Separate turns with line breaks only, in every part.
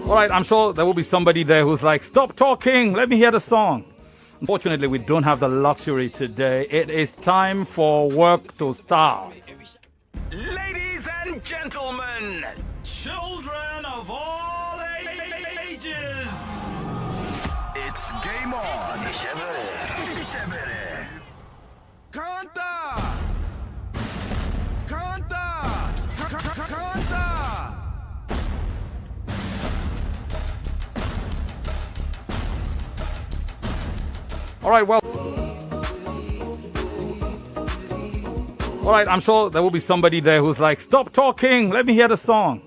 All right, I'm sure there will be somebody there who's like, stop talking, let me hear the song. Unfortunately, we don't have the luxury today. It is time for work to start.
Ladies and gentlemen, children of all ages, it's game on. Kanta! Kanta! Kanta!
All right, well. All right, I'm sure there will be somebody there who's like, stop talking, let me hear the song.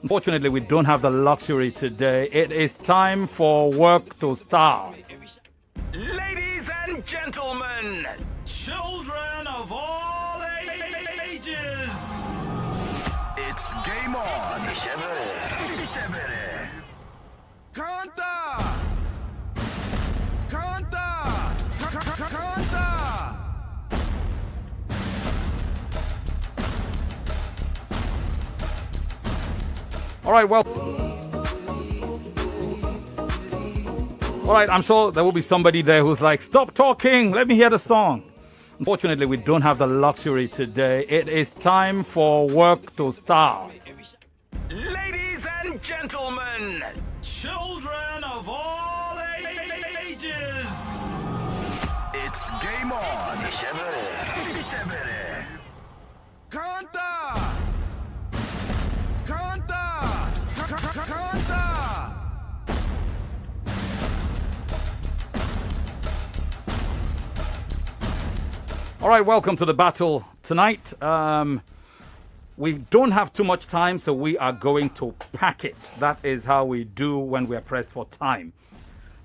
Unfortunately, we don't have the luxury today. It is time for work to start.
Ladies and gentlemen, children of all ages, it's game on. Kanta! Kanta! Kanta!
All right, well. All right, I'm sure there will be somebody there who's like, stop talking, let me hear the song. Unfortunately, we don't have the luxury today. It is time for work to start.
Ladies and gentlemen, children of all ages, it's game on. Kanta! Kanta! Kanta!
All right, welcome to the battle tonight. We don't have too much time, so we are going to pack it. That is how we do when we are pressed for time.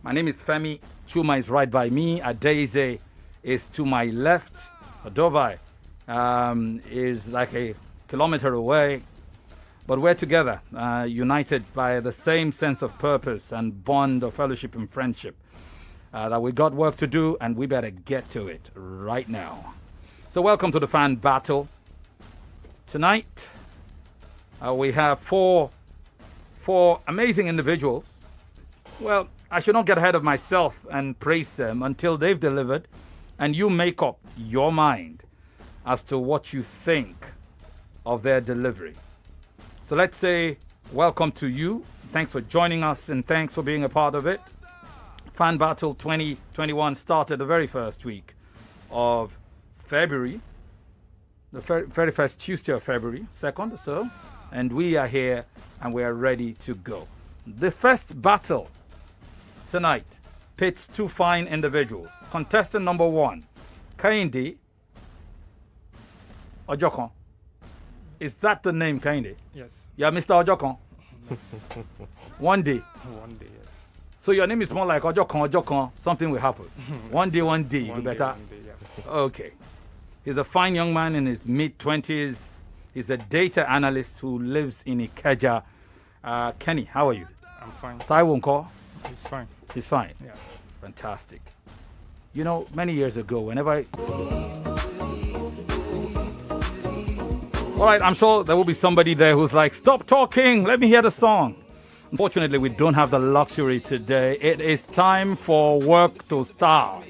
My name is Femi. Chuma is right by me. Adeze is to my left. Adovai is like a kilometer away. But we're together, united by the same sense of purpose and bond of fellowship and friendship. That we got work to do, and we better get to it right now. So welcome to the fan battle. Tonight, we have four amazing individuals. Well, I should not get ahead of myself and praise them until they've delivered, and you make up your mind as to what you think of their delivery. So let's say welcome to you. Thanks for joining us, and thanks for being a part of it. Fan Battle 2021 started the very first week of February, the very first Tuesday of February, 2nd or so, and we are here and we are ready to go. The first battle tonight pits two fine individuals. Contestant number 1, Kehinde Ojokon. Is that the name, Kehinde?
Yes.
Yeah, Mr. Ojokon. One day.
One day, yes.
So your name is more like Ojokon, something will happen. One day,
One
better.
day, yeah.
Okay. He's a fine young man in his mid-20s. He's a data analyst who lives in Ikeja. Kenny, how are you?
I'm fine.
Taiwo Nko?
It's fine.
He's fine.
Yeah.
Fantastic. You know, many years ago, whenever All right, I'm sure there will be somebody there who's like, stop talking, let me hear the song. Unfortunately, we don't have the luxury today. It is time for work to start.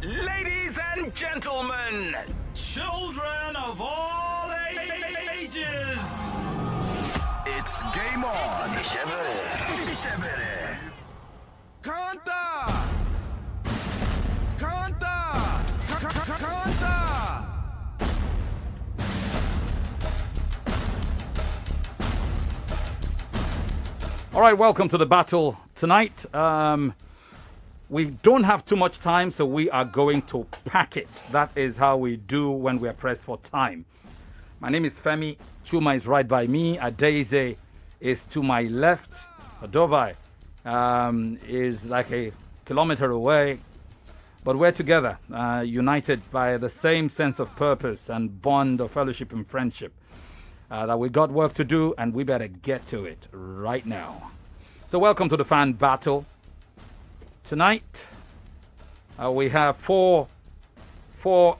Ladies and gentlemen, children of all ages, it's game on. Kanta! Kanta! Kanta!
All right, welcome to the battle tonight. We don't have too much time, so we are going to pack it. That is how we do when we are pressed for time. My name is Femi. Chuma is right by me. Adeze is to my left. Adovai is like a kilometer away. But we're together, united by the same sense of purpose and bond of fellowship and friendship. That we got work to do, and we better get to it right now. So welcome to the fan battle. Tonight, we have four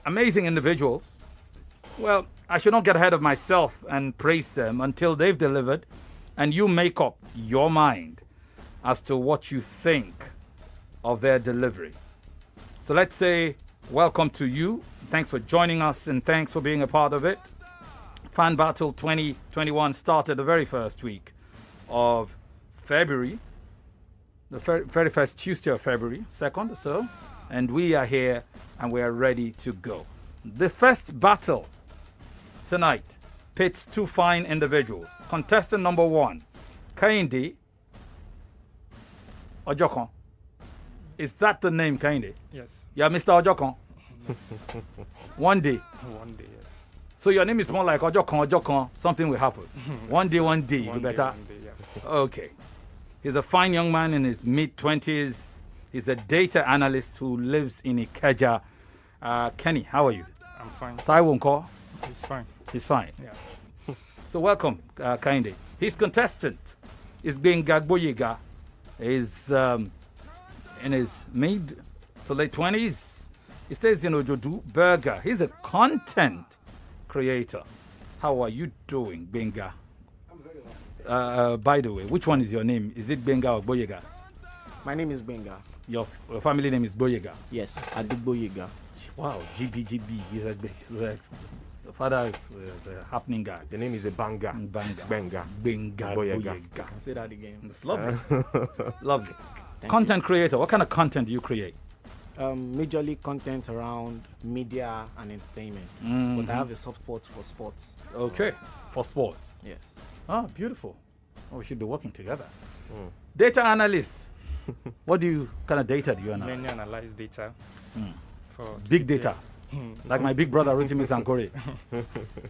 amazing individuals. Well, I should not get ahead of myself and praise them until they've delivered, and you make up your mind as to what you think of their delivery. So let's say welcome to you. Thanks for joining us and thanks for being a part of it. Fan Battle 2021 started the very first week of February, the very first Tuesday of February, 2nd or so, and we are here and we are ready to go. The first battle tonight pits two fine individuals. Contestant number 1, Kehinde Ojokon. Is that the name, Kehinde?
Yes.
Yeah, Mr. Ojokon. One day.
One day, yes.
So your name is more like Ojokon, something will happen. One day,
One
you
day,
better.
one day, yeah.
Okay. He's a fine young man in his mid-20s. He's a data analyst who lives in Ikeja. Kenny, how are you?
I'm fine.
Taiwo Nko?
It's fine.
He's fine.
Yeah.
So welcome, Kehinde. His contestant is Gbenga. He's in his mid to late 20s. He stays in Ojodu Burger. He's a content creator. How are you doing, Gbenga?
I'm very well.
By the way, which one is your name? Is it Gbenga or Boyega?
My name is Gbenga.
Your family name is Boyega.
Yes, Adigboyega.
Wow, GB. He's the father is a happening guy.
The name is a Banga.
Gbenga
Boyega.
Boyega.
Can say that again.
It's lovely. Lovely.
Thank
Content creator. What kind of content do you create?
Majorly content around media and entertainment. But I have a soft spot for sports.
Okay. For sport.
Yes.
Ah, beautiful. Oh, we should be working together. Data analyst. What kind of data do you analyze?
Mainly analyze data. For
Big data. Like my big brother, Rotimi Sankore.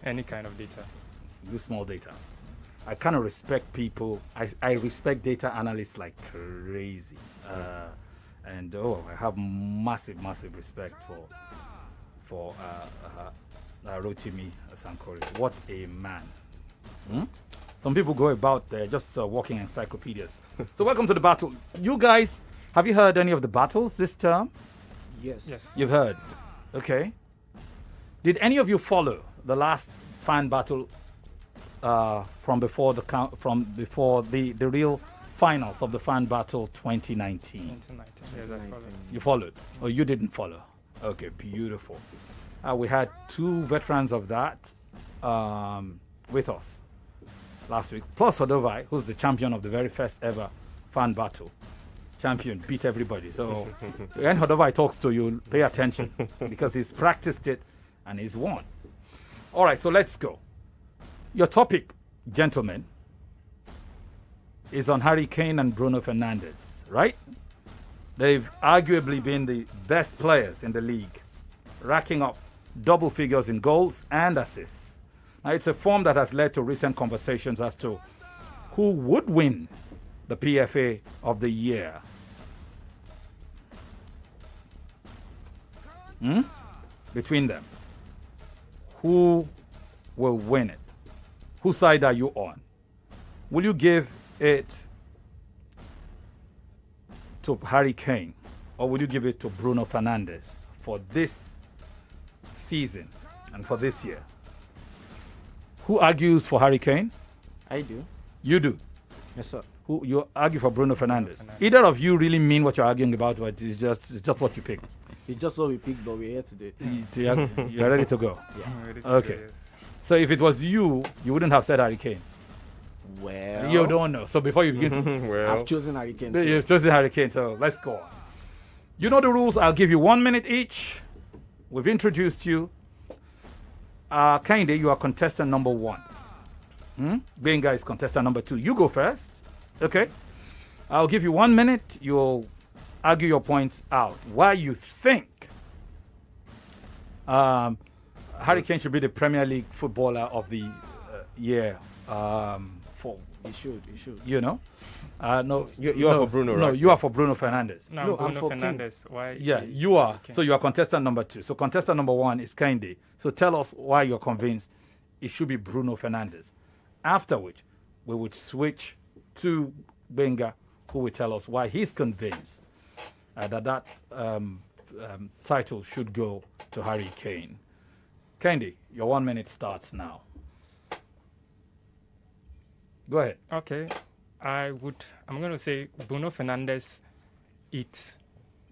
any kind of data.
Do small data. I kind of respect people. I respect data analysts like crazy. And I have massive respect for Rotimi Sankore. What a man. Some people go about there just walking encyclopedias. So welcome to the battle. You guys, have you heard any of the battles this term?
Yes.
Yes.
You've heard. Okay. Did any of you follow the last fan battle from before the real finals of the fan battle 2019?
2019. Yes, I follow.
You followed, or you didn't follow? Okay, beautiful. We had two veterans of that with us last week, plus Hodovai, who's the champion of the very first ever fan battle. Champion, beat everybody. So when Hodovai talks to you, pay attention because he's practiced it and he's won. All right, so let's go. Your topic, gentlemen, is on Harry Kane and Bruno Fernandes, right? They've arguably been the best players in the league, racking up double figures in goals and assists. Now, it's a form that has led to recent conversations as to who would win the PFA of the year. Between them, who will win it? Whose side are you on? Will you give it to Harry Kane or will you give it to Bruno Fernandes for this season and for this year? Who argues for Harry Kane?
I do.
You do.
Yes, sir.
Who you argue for Bruno Fernandes?
Fernandes.
Either of you really mean what you're arguing about, but it's just what you picked.
It's just what we picked, but we're here today.
You're ready to go.
Ready to
Okay.
say yes.
So if it was you wouldn't have said Harry Kane.
Well,
You don't know. So before you begin to
Well,
I've chosen Harry Kane.
you've chosen Harry Kane, so let's go on. You know the rules. I'll give you 1 minute each. We've introduced you. Kehinde, you are contestant number 1. Gbenga is contestant number 2. You go first. Okay. I'll give you 1 minute. You'll argue your points out. Why you think Harry Kane should be the Premier League footballer of the year for,
You should.
you know? No,
You are for Bruno,
No,
right?
you are for Bruno Fernandes.
No,
No, I'm
Bruno
for Kane.
Fernandes. Why?
Yeah, you are.
Kane.
So you are contestant number 2. So contestant number 1 is Kehinde. So tell us why you're convinced it should be Bruno Fernandes. After which, we would switch to Gbenga, who will tell us why he's convinced that title should go to Harry Kane. Kehinde, your 1 minute starts now. Go ahead.
Okay, I'm going to say Bruno Fernandes is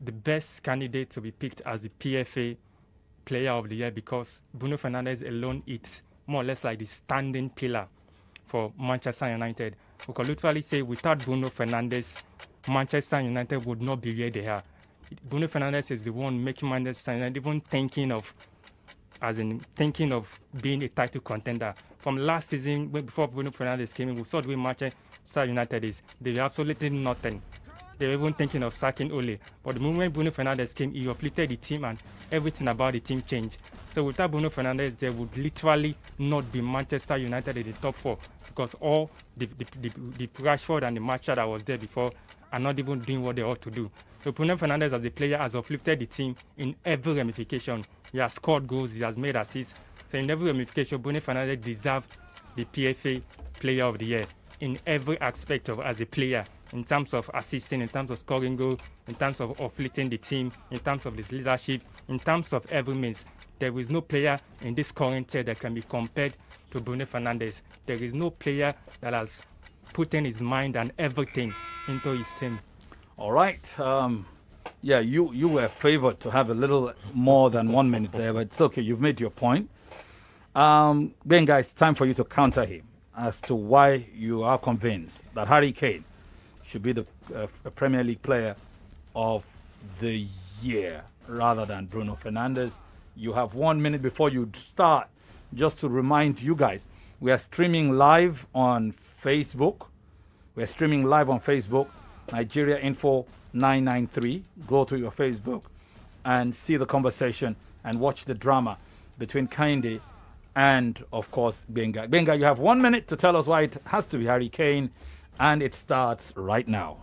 the best candidate to be picked as the PFA Player of the Year because Bruno Fernandes alone is more or less like the standing pillar for Manchester United. We can literally say without Bruno Fernandes, Manchester United would not be where they are. Bruno Fernandes is the one making Manchester United even thinking of being a title contender. From last season, before Bruno Fernandes came in, we saw the way Manchester United is. They were absolutely nothing. They were even thinking of sacking Ole. But the moment Bruno Fernandes came, he uplifted the team and everything about the team changed. So without Bruno Fernandes, there would literally not be Manchester United in the top 4 because all the Rashford and the Martial that was there before are not even doing what they ought to do. So Bruno Fernandes as a player has uplifted the team in every ramification. He has scored goals, he has made assists. So in every ramification, Bruno Fernandes deserves the PFA Player of the Year in every aspect of as a player, in terms of assisting, in terms of scoring goals, in terms of uplifting the team, in terms of his leadership, in terms of every means. There is no player in this current year that can be compared to Bruno Fernandes. There is no player that has put in his mind and everything into his team.
All right. Yeah, you were favored to have a little more than 1 minute there, but it's okay. You've made your point. Gbenga, it's time for you to counter him as to why you are convinced that Harry Kane should be the Premier League Player of the Year rather than Bruno Fernandes. You have 1 minute before you start. Just to remind you guys, we are streaming live on Facebook. We're streaming live on Facebook, Nigeria Info 993. Go to your Facebook and see the conversation and watch the drama between Kehinde and, of course, Gbenga. Gbenga, you have 1 minute to tell us why it has to be Harry Kane, and it starts right now.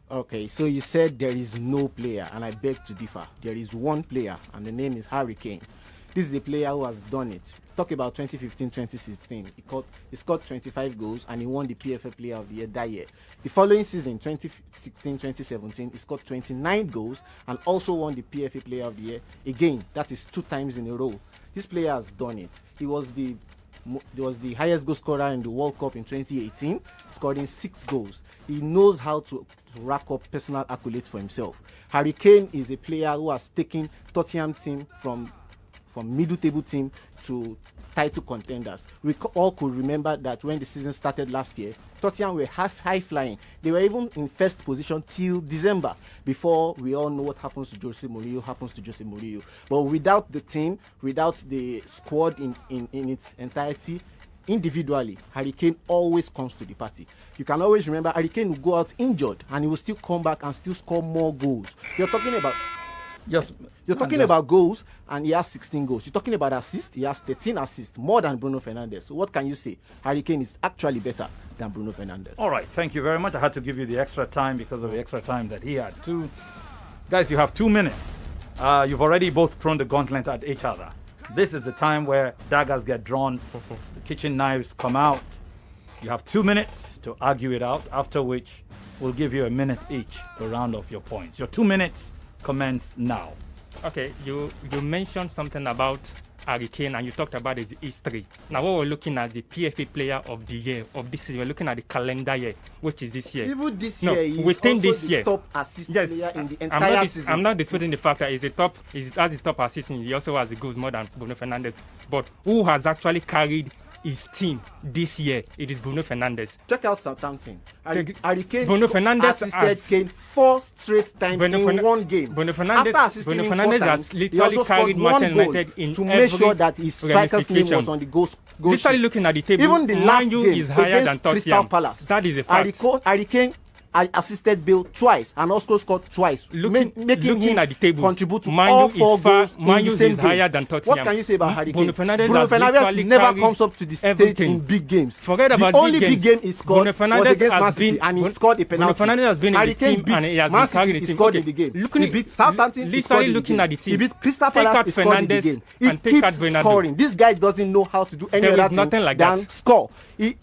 Okay, so you said there is no player, and I beg to differ. There is one player, and the name is Harry Kane. This is a player who has done it. Talk about 2015-2016. He scored 25 goals, and he won the PFA Player of the Year that year. The following season, 2016-2017, he scored 29 goals and also won the PFA Player of the Year. Again, that is 2 times in a row. This player has done it. He was the highest goal scorer in the World Cup in 2018, scoring 6 goals. He knows how to rack up personal accolades for himself. Harry Kane is a player who has taken Tottenham team from middle table team to title contenders. We all could remember that when the season started last year, Tottenham were high flying. They were even in first position till December, before we all know what happens to Jose Mourinho. But without the team, without the squad in its entirety, individually, Harry Kane always comes to the party. You can always remember Harry Kane will go out injured and he will still come back and still score more goals. You're talking about goals, and he has 16 goals. You're talking about assists, he has 13 assists, more than Bruno Fernandes. So what can you say? Harry Kane is actually better than Bruno Fernandes.
All right, thank you very much. I had to give you the extra time because of the extra time that he had too. Guys, you have 2 minutes. You've already both thrown the gauntlet at each other. This is the time where daggers get drawn, the kitchen knives come out. You have 2 minutes to argue it out, after which we'll give you a minute each to round off your points. Your 2 minutes commence now.
Okay, you mentioned something about Harry Kane and you talked about his history. Now what we're looking at the PFA Player of the Year of this year. We're looking at the calendar year, which is this year.
Even this year, he's
within
also
this
the
year,
top assist player in the entire season.
I'm not disputing the fact that he has the top assist, he also has the goals more than Bruno Fernandes. But who has actually carried his team this year? It is Bruno Fernandes.
Check out Southampton. Harry Kane
Bruno Fernandes
assisted Kane 4 straight times in one game.
Bruno Fernandes has literally carried Manchester United in
to make sure that his striker's name was on the goal
literally
sheet.
Looking at the table,
even the last game
is higher than
against Crystal
Tottenham.
Palace.
That is a fact.
Harry Kane assisted Bale twice and also scored twice, making him
at the table,
contribute to all 4 goals in the same game.
Higher than Tottenham.
What can you say about Harry Kane?
Bruno
Fernandes never comes up to the stage in big games.
Forget about
the only big game he scored was against Man City and he scored a penalty.
Bruno Fernandes has been in the team and he has been carrying the team.
He scored in the game. He beat Southampton, he scored in the game. He beat Crystal Palace, he scored in the game. He keeps scoring. This guy doesn't know how to do any other thing than score.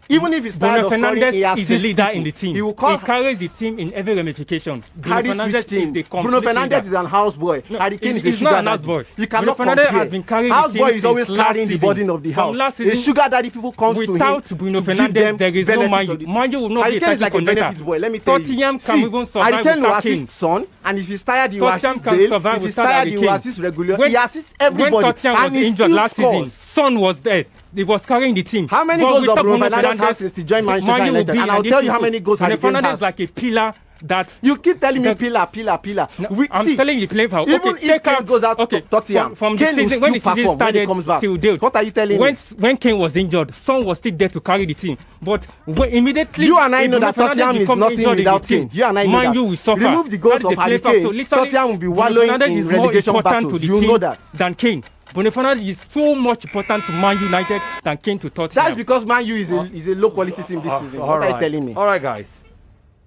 Even if he's tired of scoring, he assists people.
He is a leader in the team.
He will call
carries the team in every ramification.
Carries which team? Bruno Fernandes is an houseboy.
No,
Harry Kane is a
he's
sugar
not an
daddy.
houseboy.
You cannot
Bruno Fernandes
compare.
has been carrying the
Houseboy
team
is always
since last
carrying the
season.
burden of the
From
house.
last
A
season,
sugar daddy people comes to him
without Bruno
to give
Fernandes,
them
there is no
benefits
Man
of
U.
the-
Man U will not
Harry
be a
Kane is
title
like a
contender.
benefits boy. Let me tell you.
Tottenham can even survive
Harry Kane will
without Kane.
assist Son, and if he's tired, he will
Tottenham
assist
can
Bale.
survive
If he's
without
tired,
Harry
he will
Kane.
assist regular.
When-
He assists everybody,
When Tottenham
and
was
he
injured
still
last season,
scores.
Son was there. He was carrying the team.
How many
But
goals does
without
Bruno Fernandes have since he joined Manchester
Man U will
United?
be
And I'll
in
tell you
this
how many goals Harry
Bruno
Kane
Fernandes
has.
is like a pillar that
You keep telling me
The-
pillar.
No, I'm telling you, playing for
Even
okay,
if
take
Kane
out
goes out
okay,
to Tottenham,
from
Kane
the
will
season when the
still
season
perform when he
started
comes back.
till date.
What are you telling
when,
me?
When Kane was injured, Son was still there to carry the team. But immediately,
You and I
if
know
Bruno
that Tottenham
Fernandes
is
becomes
nothing
injured in
without
the team,
Kane. You and I know
Man
that.
U will suffer.
Remove the goals
That is
of
the
Harry
play factor.
Kane.
Literally,
Tottenham will be
Bruno
wallowing
Fernandes
in
is more
relegation
important
battles.
to the
You
team
know that.
than Kane. Bruno Fernandes is so much important to Man United than Kane to Tottenham.
That's because Man U is a low quality team this season. What are you telling me?
All right, guys.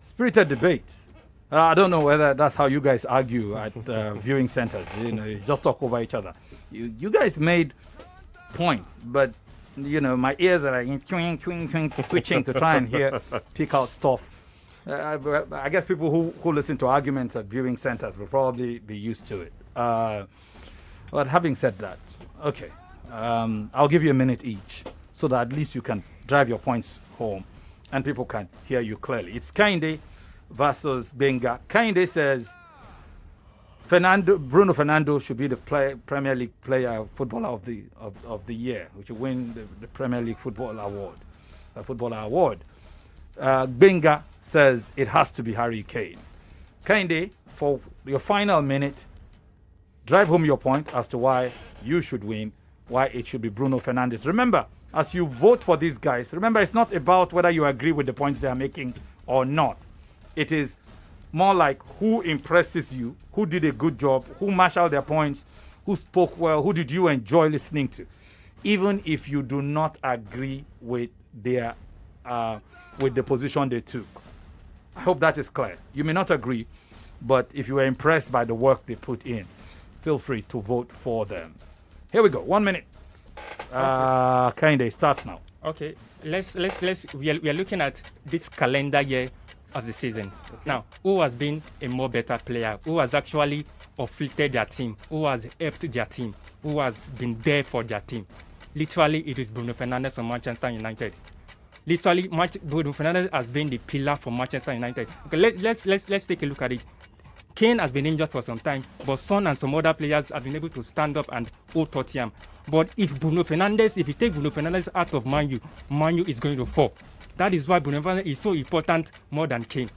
Spirited debate. I don't know whether that's how you guys argue at viewing centers. You just talk over each other. You guys made points, but my ears are like switching to try and pick out stuff. I guess people who listen to arguments at viewing centers will probably be used to it. But having said that, okay, I'll give you a minute each so that at least you can drive your points home and people can hear you clearly. It's Kehinde versus Gbenga. Kehinde says Bruno Fernandes should be the Premier League footballer of the year, who should win the Premier League footballer award. Gbenga says it has to be Harry Kane. Kehinde, for your final minute, drive home your point as to why you should win, why it should be Bruno Fernandes. Remember, as you vote for these guys, remember it's not about whether you agree with the points they are making or not. It is more like who impresses you, who did a good job, who marshaled their points, who spoke well, who did you enjoy listening to, even if you do not agree with their with the position they took. I hope that is clear. You may not agree, but if you were impressed by the work they put in, feel free to vote for them. Here we go. 1 minute. Kehinde starts now.
Okay, let's we are looking at this calendar year of the season. Okay. Now, who has been a more better player? Who has actually uplifted their team? Who has helped their team? Who has been there for their team? Literally, it is Bruno Fernandes from Manchester United. Literally, Bruno Fernandes has been the pillar for Manchester United. Okay, let's take a look at it. Kane has been injured for some time, but Son and some other players have been able to stand up and hold Tottenham. But if you take Bruno Fernandes out of Man U is going to fall. That is why Bruno Fernandes is so important more than Kane.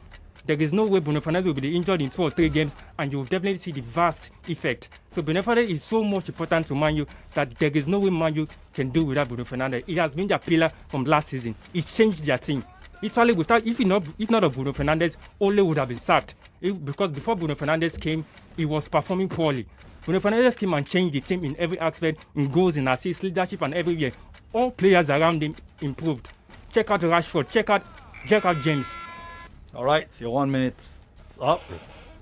There is no way Bruno Fernandes will be injured in 2 or 3 games, and you will definitely see the vast effect. So Bruno Fernandes is so much important to Man U that there is no way Man U can do without Bruno Fernandes. He has been their pillar from last season. He changed their team. Literally, if not of Bruno Fernandes, Ole would have been sacked. Because before Bruno Fernandes came, he was performing poorly. Bruno Fernandes came and changed the team in every aspect, in goals, in assists, leadership, and everywhere. All players around him improved. Check out Rashford. Check out James.
All right, your 1 minute up.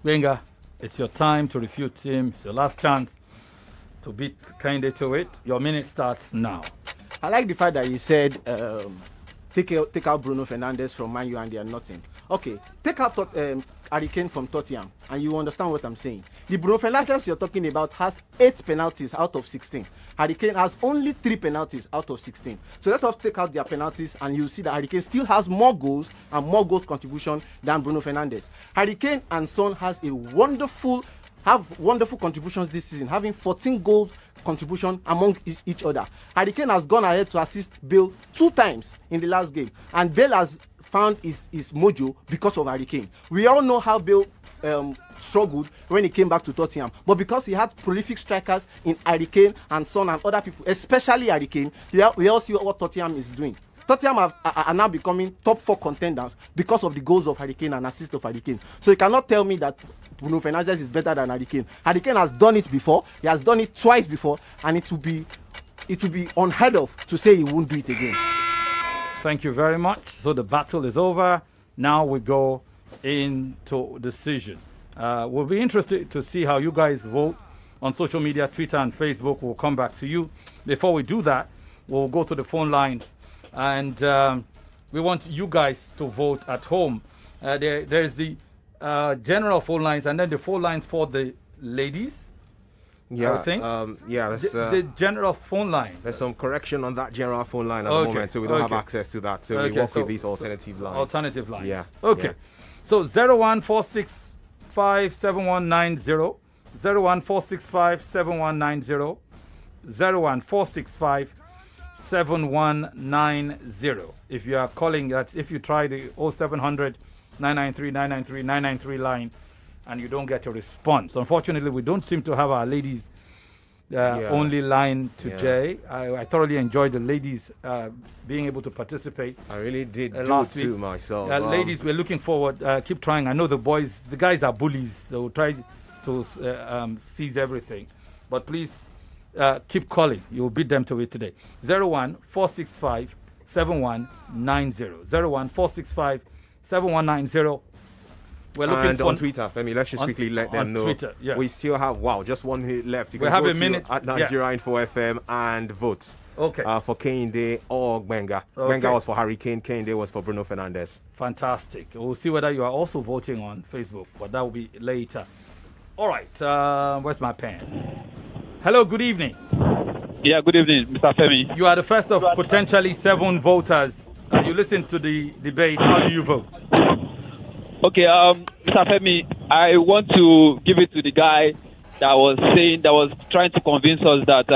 Gbenga, it's your time to refute him. It's your last chance to beat Kehinde to it. Your minute starts now.
I like the fact that you said take out Bruno Fernandes from Man U and they are nothing. Okay, take out Harry Kane from Tottenham and you understand what I'm saying. The Bruno Fernandes you're talking about has 8 penalties out of 16. Harry Kane has only 3 penalties out of 16. So let us take out their penalties and you'll see that Harry Kane still has more goals and more goals contribution than Bruno Fernandes. Harry Kane and Son have wonderful contributions this season, having 14 goals contribution among each other. Harry Kane has gone ahead to assist Bale 2 times in the last game, and Bale has found his mojo because of Harry Kane. We all know how Bale struggled when he came back to Tottenham, but because he had prolific strikers in Harry Kane and Son and other people, especially Harry Kane, we all see what Tottenham is doing. Tottenham are now becoming top 4 contenders because of the goals of Harry Kane and assists of Harry Kane. So you cannot tell me that Bruno Fernandes is better than Harry Kane. Harry Kane has done it before. He has done it twice before, and it will be unheard of to say he won't do it again.
Thank you very much. So the battle is over. Now we go into decision. We'll be interested to see how you guys vote on social media, Twitter and Facebook. We'll come back to you. Before we do that, we'll go to the phone lines. And we want you guys to vote at home There's the general phone lines and then the phone lines for the ladies.
Yeah,
I think.
That's,
the general phone line.
there's some correction on that general phone line at the moment, so we don't have access to that. So we work with these alternative lines.
Alternative lines.
Yeah.
Okay.
Yeah.
So 014657190, 014657190, 014657190. If you are calling, that's if you try the 0700 993 993 993 line and you don't get a response. Unfortunately, we don't seem to have our ladies only line today. I thoroughly enjoyed the ladies being able to participate.
I really did
last
too
week.
myself.
Ladies, we're looking forward. Keep trying. I know the guys are bullies, so try to seize everything. But please keep calling. You'll beat them to it today. 01465 7190. 01465 We're looking for
on Twitter, Femi, let's just quickly let them know.
Twitter, yeah.
We still have just 1 minute left. You
We
can
have
go
a minute,
at Nigeria Info FM and vote.
Okay.
For Kehinde or Gbenga.
Okay.
Gbenga was for Harry Kane. Kehinde was for Bruno Fernandes.
Fantastic. We'll see whether you are also voting on Facebook, but that will be later. All right. Where's my pen? Hello. Good evening.
Yeah, good evening, Mr. Femi.
You are the first of potentially 7 voters. You listened to the debate. How do you vote?
Okay, Mr. Femi, I want to give it to the guy that was trying to convince us that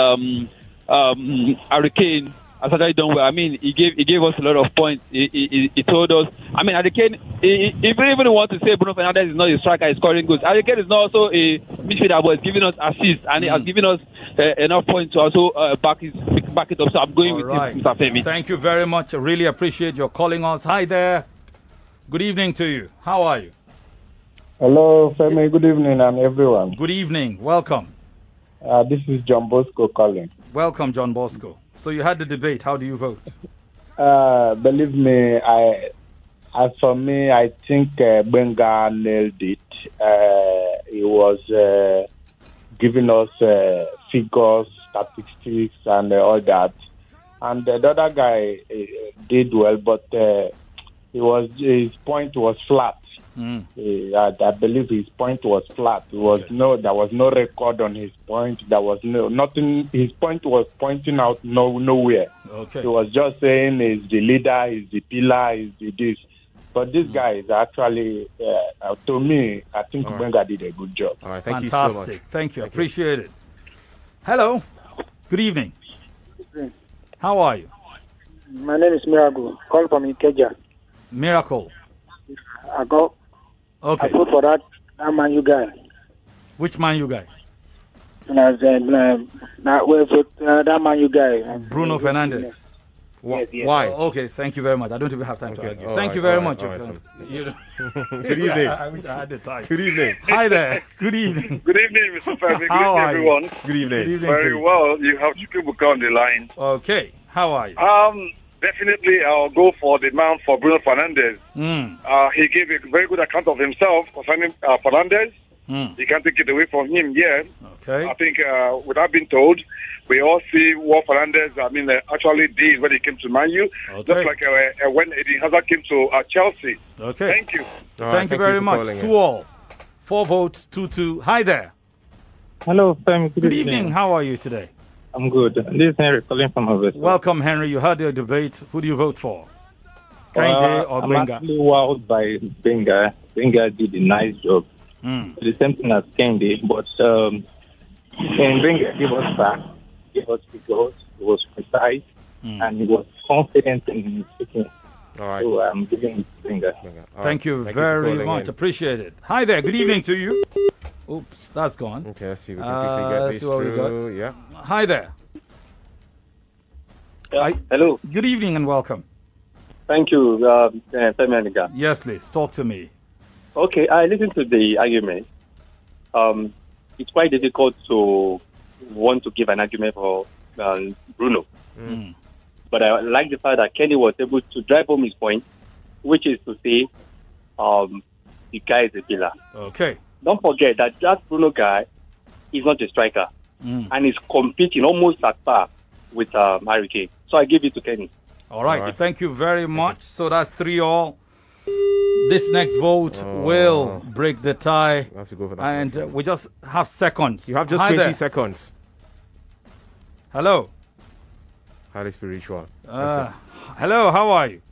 Harry Kane has actually done well. I mean, he gave us a lot of points. He told us. I mean, Harry Kane, if you even want to say Bruno Fernandes is not a striker, he's scoring goals. Harry Kane is not also a midfielder, but he's giving us assists and he has given us enough points to also back it up. So I'm going with him, Mr. Femi.
Thank you very much. I really appreciate your calling us. Hi there. Good evening to you. How are you?
Hello, Femi. Good evening, and everyone.
Good evening. Welcome.
This is John Bosco calling.
Welcome, John Bosco. So you had the debate. How do you vote?
Believe me, for me, I think Gbenga nailed it. He was giving us figures, statistics, and all that. And the other guy did well, but his point was flat. I believe his point was flat. There was no record on his point. There was nothing. His point was pointing out nowhere.
Okay.
He was just saying he's the leader, he's the pillar, he's the this. But this guy is actually, to me, I think Gbenga did a good job.
All right, thank you
so
much.
Thank you. Appreciate it. Hello. Good evening. How are you?
My name is Miracle. Call from Ikeja.
Miracle.
I vote for that man you guy.
Which man you guy?
That man you guy.
Bruno Fernandes.
Yes.
Why?
Okay, thank you very much. I don't even have time to argue.
All
Thank
right,
you very
all
much.
right, all right.
Good
evening.
I wish I had the time.
Good evening.
Hi there. Good evening.
Good evening, Mr. Femi. Good
How
evening,
are you?
everyone.
Good evening.
Good evening.
Very well. You have two people on the line.
Okay. How are you?
Definitely, I'll go for the man for Bruno Fernandes. He gave a very good account of himself concerning Fernandes. You can't take it away from him. Yeah.
Okay.
I think, without being told, we all see what Fernandes, actually did when he came to Man U.
Okay.
Just like when Eden Hazard came to Chelsea.
Okay.
Thank you.
Thank you very much. 2-all. 4 votes, 2-2. Hi there.
Hello, Femi.
Good evening. How are you today?
I'm good. This is Henry calling from Harvest.
Welcome, Henry. You heard the debate. Who do you vote for? Kehinde or
I'm
Gbenga?
actually wowed by Gbenga. Gbenga did a nice job. The same thing as Kane, but Gbenga gave us back, gave us figures, he was precise, and he was confident in his speaking.
All right.
So I'm giving Gbenga.
Thank you very much. Appreciate it. Hi there. Good evening to you. Oops, that's gone.
Okay, let's see if we can quickly get this
see what we
through.
got.
Yeah.
Hi there.
Hello.
Good evening and welcome.
Thank you, Femi The Gang.
Yes, please. Talk to me.
Okay, I listened to the argument. It's quite difficult to want to give an argument for Bruno. But I like the fact that Kenny was able to drive home his point, which is to say the guy is a pillar.
Okay.
Don't forget that Bruno guy is not a striker. And he's competing almost at par with Harry Kane. So I give it to Kenny.
All right. Thank you very much. So that's 3-all. This next vote will break the tie.
You have to go for that.
And we just have seconds.
You have just
Hi
20
there.
seconds.
Hello.
Highly spiritual.
Hello, how are you?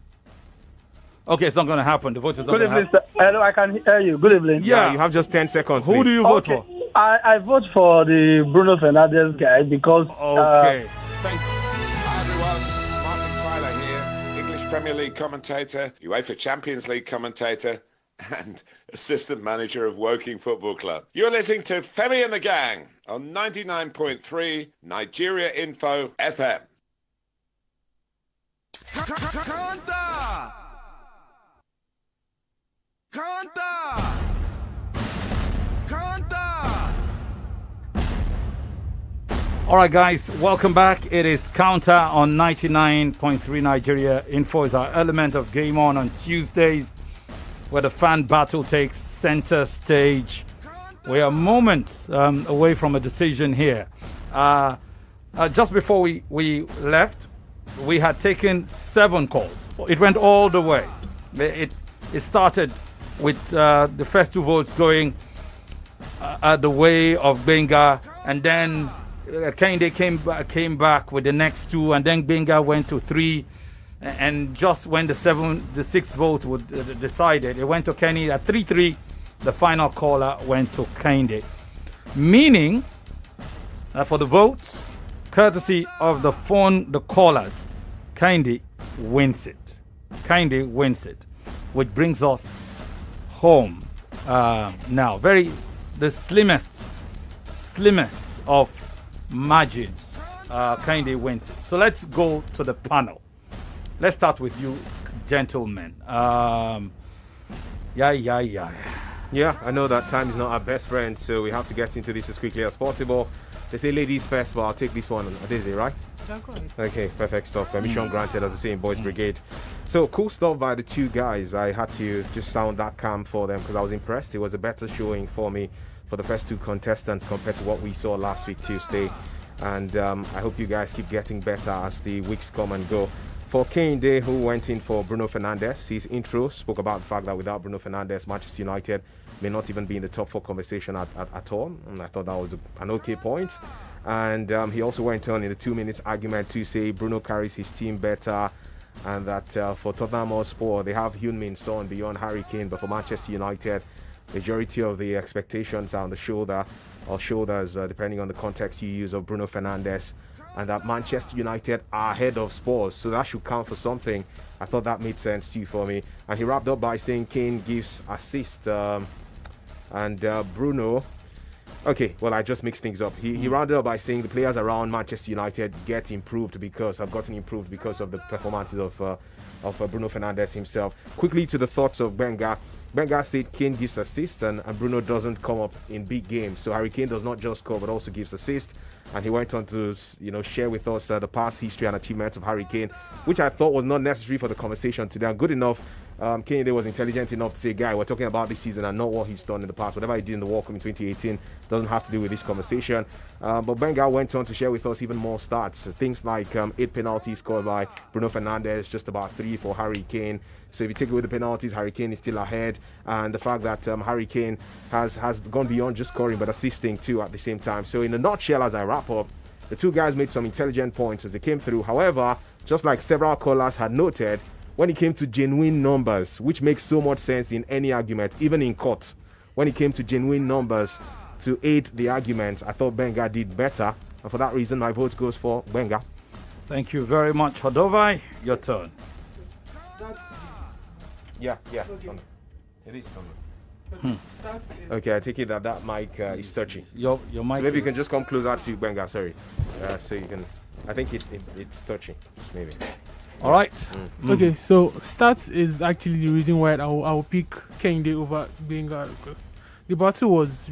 Okay, it's not going to happen. The vote is not
Good
going to
evening,
happen.
sir. Hello, I can hear you. Good evening.
Yeah, you have just 10 seconds.
Who
please.
do you vote for?
I vote for the Bruno Fernandes guy because.
Okay.
Hi everyone, Martin Tyler here, English Premier League commentator, UEFA Champions League commentator, and assistant manager of Woking Football Club. You're listening to Femi and the Gang on 99.3 Nigeria Info FM.
Counter! Counter! Counter!
All right, guys, welcome back. It is Counter on 99.3 Nigeria Info is our element of Game On Tuesdays, where the fan battle takes center stage. We are moments away from a decision here. Just before we left, we had taken 7 calls. It went all the way. It started with the first 2 votes going the way of Gbenga, and then Kehinde came back with the next 2, and then Gbenga went to 3, and just when the 6th vote would decided, it went to Kane at 3-3. The final caller went to Kehinde, meaning that for the votes, courtesy of the callers, Kehinde wins it. Kehinde wins it, which brings us home now. The slimmest of margins. Kehinde wins it. So let's go to the panel. Let's start with you, gentlemen.
Yeah, I know that time is not our best friend, so we have to get into this as quickly as possible. They say ladies first, but I'll take this one. Is it right? Okay, perfect stuff. Permission granted, as I say in Boys Brigade. So cool stuff by the 2 guys. I had to just sound that calm for them because I was impressed. It was a better showing for me for the first 2 contestants compared to what we saw last week Tuesday. And I hope you guys keep getting better as the weeks come and go. For Kehinde, who went in for Bruno Fernandes, his intro spoke about the fact that without Bruno Fernandes, Manchester United may not even be in the top 4 conversation at all. And I thought that was an okay point. And he also went on in the 2 minutes argument to say Bruno carries his team better, and that for Tottenham Hotspur, they have Heung-min Son beyond Harry Kane, but for Manchester United, majority of the expectations are on the shoulders, depending on the context you use, of Bruno Fernandes, and that Manchester United are ahead of Spurs, so that should count for something. I thought that made sense too for me. And he wrapped up by saying Kane gives assist, and Bruno. Okay, well, I just mixed things up. He rounded up by saying the players around Manchester United have gotten improved because of the performances of Bruno Fernandes himself. Quickly to the thoughts of Gbenga. Gbenga said Kane gives assist and Bruno doesn't come up in big games. So Harry Kane does not just score but also gives assist. And he went on to share with us the past history and achievements of Harry Kane, which I thought was not necessary for the conversation today. And good enough. Kehinde was intelligent enough to say, guy, we're talking about this season and not what he's done in the past. Whatever he did in the World Cup in 2018 doesn't have to do with this conversation. But Gbenga went on to share with us even more stats. Things like 8 penalties scored by Bruno Fernandes, just about 3 for Harry Kane. So if you take away the penalties, Harry Kane is still ahead. And the fact that Harry Kane has gone beyond just scoring but assisting too at the same time. So in a nutshell, as I wrap up, the 2 guys made some intelligent points as they came through. However, just like several callers had noted, when it came to genuine numbers, which makes so much sense in any argument, even in court, when it came to genuine numbers to aid the argument, I thought Gbenga did better. And for that reason, my vote goes for Gbenga.
Thank you very much, Hodovai. Your turn.
Yeah, it is something. Okay, I take it that mic is touchy.
Your mic.
So maybe you can just come closer to Gbenga. Sorry, so you can. I think it's touchy. Maybe.
All right.
Okay, so stats is actually the reason why I'll pick Kehinde over Gbenga, because the battle was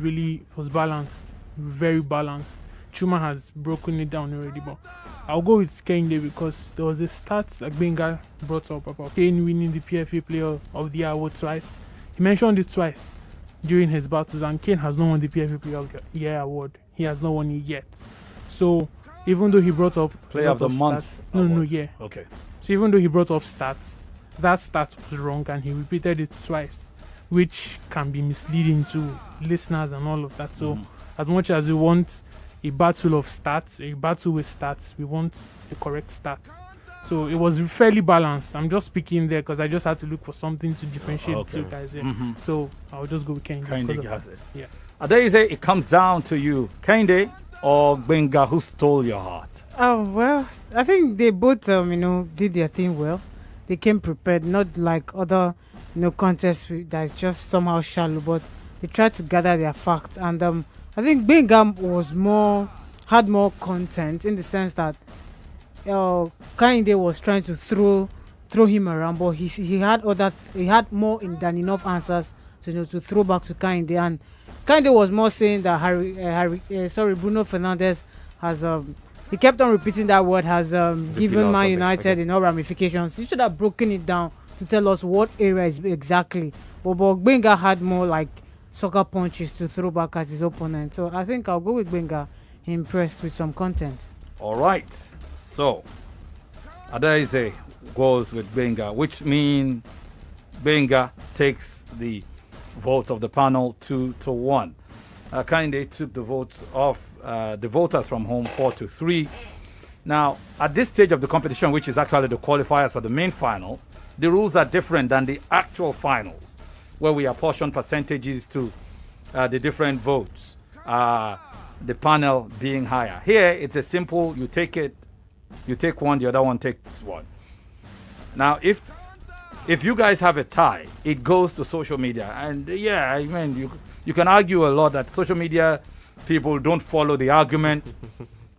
balanced, very balanced. Chuma has broken it down already, but I'll go with Kehinde because there was a stat that Gbenga brought up about Kane winning the PFA Player of the Year award twice. He mentioned it twice during his battles, and Kane has not won the PFA Player of the Year award. He has not won it yet. So even though he brought up
Player of the Month.
No, yeah.
Okay.
So even though he brought up stats, that stat was wrong, and he repeated it twice, which can be misleading to listeners and all of that. So, as much as we want a battle of stats, a battle with stats, we want the correct stats. So it was fairly balanced. I'm just speaking there because I just had to look for something to differentiate the two guys there. So I'll just go with Kehinde.
Kehinde has it.
Yeah.
Adeze, it comes down to you. Kehinde or Gbenga, who stole your heart?
Oh, well, I think they both, did their thing well. They came prepared, not like other, contests that's just somehow shallow, but they tried to gather their facts. And I think Gbenga had more content in the sense that Kehinde was trying to throw him around, but he had more than enough answers to throw back to Kehinde. And Kehinde was more saying that Bruno Fernandes has he kept on repeating that word, has given Man United enough ramifications. He should have broken it down to tell us what area is exactly. But Gbenga had more like soccer punches to throw back at his opponent. So I think I'll go with Gbenga. Impressed with some content.
All right. So Adeze goes with Gbenga, which means Gbenga takes the vote of the panel 2-1. Kehinde took the votes of the voters from home 4-3. Now, at this stage of the competition, which is actually the qualifiers for the main finals, the rules are different than the actual finals, where we apportion percentages to the different votes, the panel being higher. Here, it's a simple, you take one, the other one takes one. Now, if you guys have a tie, it goes to social media. And yeah, I mean, you can argue a lot that social media people don't follow the argument.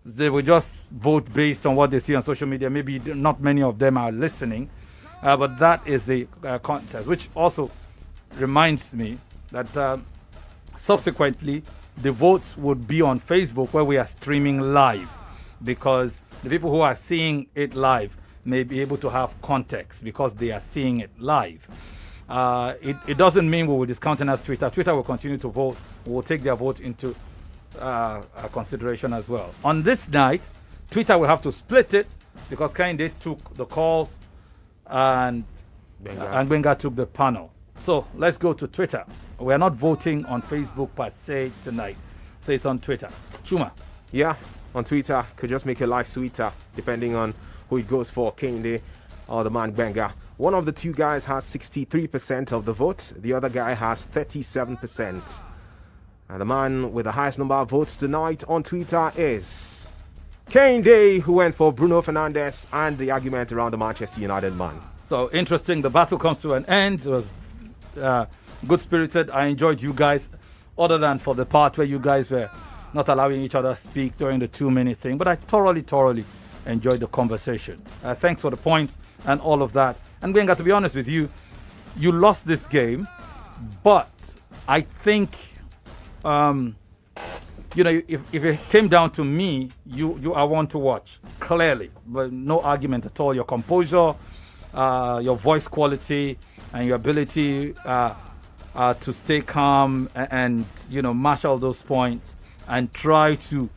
They will just vote based on what they see on social media. Maybe not many of them are listening. But that is the contest, which also reminds me that subsequently the votes would be on Facebook, where we are streaming live, because the people who are seeing it live may be able to have context because they are seeing it live. It doesn't mean we will discountenance Twitter. Twitter will continue to vote. We will take their vote into consideration as well. On this night, Twitter will have to split it because Kehinde took the calls and Gbenga took the panel. So let's go to Twitter. We're not voting on Facebook per se tonight. So it's on Twitter. Chuma.
Yeah, on Twitter. Could just make your life sweeter depending on who it goes for, Kehinde or the man Gbenga. One of the two guys has 63% of the votes. The other guy has 37%. And the man with the highest number of votes tonight on Twitter is Kehinde, who went for Bruno Fernandes, and the argument around the Manchester United man.
So interesting. The battle comes to an end. It was good-spirited. I enjoyed you guys, other than for the part where you guys were not allowing each other speak during the 2-minute thing. But I thoroughly enjoyed the conversation. Thanks for the points and all of that. And Gbenga, to be honest with you, you lost this game, but I think, if it came down to me, you are one to watch, clearly. But no argument at all. Your composure, your voice quality, and your ability to stay calm and marshal those points and try to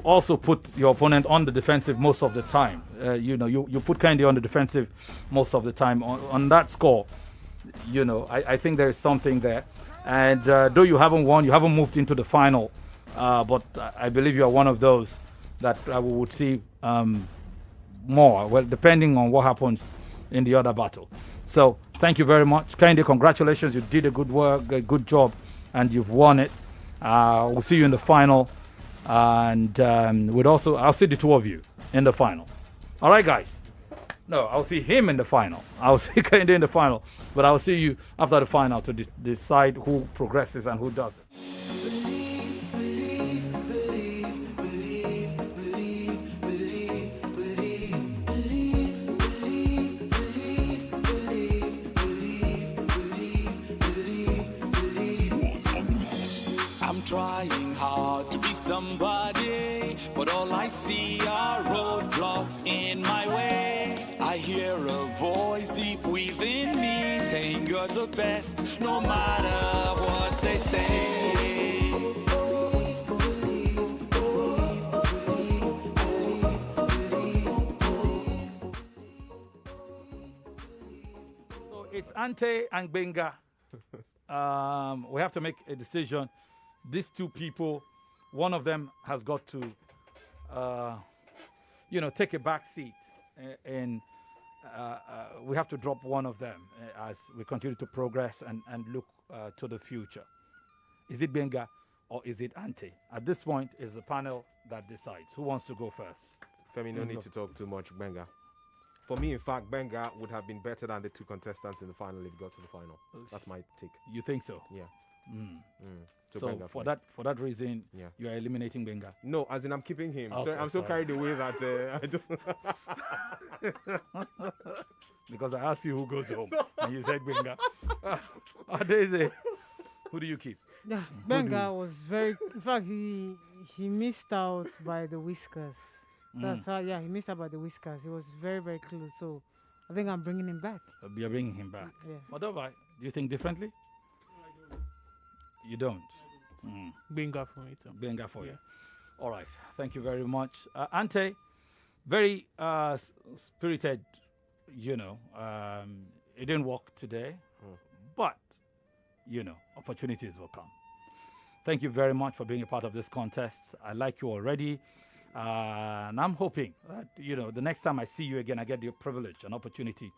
also put your opponent on the defensive most of the time. You put Kehinde on the defensive most of the time. On that score, I think there is something there. And though you haven't won, you haven't moved into the final, but I believe you are one of those that we would see more, well, depending on what happens in the other battle. So thank you very much. Kehinde, congratulations. You did a good work, a good job, and you've won it. We'll see you in the final. And I'll see the two of you in the final. All right, guys. No, I'll see him in the final. I'll see Kehinde in the final. But I'll see you after the final to decide who progresses and who doesn't.
I'm trying hard to be somebody, but all I see are roadblocks in my way. I hear a voice deep within me saying you're the best, no matter what they say.
It's Ante and Gbenga. We have to make a decision. These two people, one of them has got to, take a back seat, and we have to drop one of them as we continue to progress and look to the future. Is it Gbenga or is it Ante? At this point, it's the panel that decides. Who wants to go first?
Femi, no need to talk too much, Gbenga. For me, in fact, Gbenga would have been better than the two contestants in the final if he got to the final. That's my take.
You think so?
Yeah.
So for that reason, you are eliminating Gbenga?
No, as in I'm keeping him.
Okay,
so I'm so carried away that
I don't. Because I asked you who goes home, and you said Gbenga. Adeze, who do you keep?
Yeah, Gbenga was very. In fact, he missed out by the whiskers. That's how. Yeah, he missed out by the whiskers. He was very, very close. So I think I'm bringing him back.
You're bringing him back.
Yeah.
Whatever. Do you think differently? You don't.
Gbenga for me too.
Gbenga for you. All right. Thank you very much, Ante. Very spirited. It didn't work today, but opportunities will come. Thank you very much for being a part of this contest. I like you already. And I'm hoping that, the next time I see you again, I get the privilege and opportunity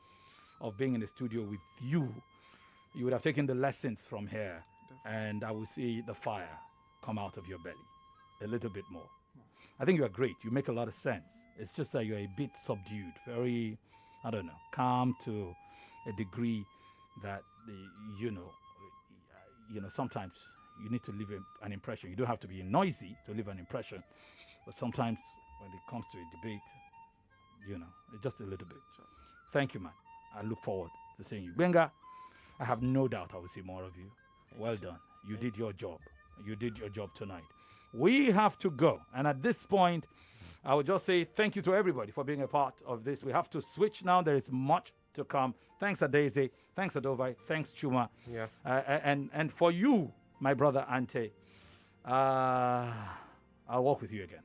of being in the studio with you. You would have taken the lessons from here, and I will see the fire come out of your belly a little bit more. I think you are great. You make a lot of sense. It's just that you're a bit subdued, very, calm to a degree that, sometimes you need to leave an impression. You don't have to be noisy to leave an impression. But sometimes when it comes to a debate, it's just a little bit. Thank you, man. I look forward to seeing you. Gbenga, I have no doubt I will see more of you. Well done. You did your job. You did your job tonight. We have to go. And at this point, I would just say thank you to everybody for being a part of this. We have to switch now. There is much to come. Thanks, Adeze. Thanks, Adovai. Thanks, Chuma.
Yeah.
And for you, my brother Ante, I'll walk with you again.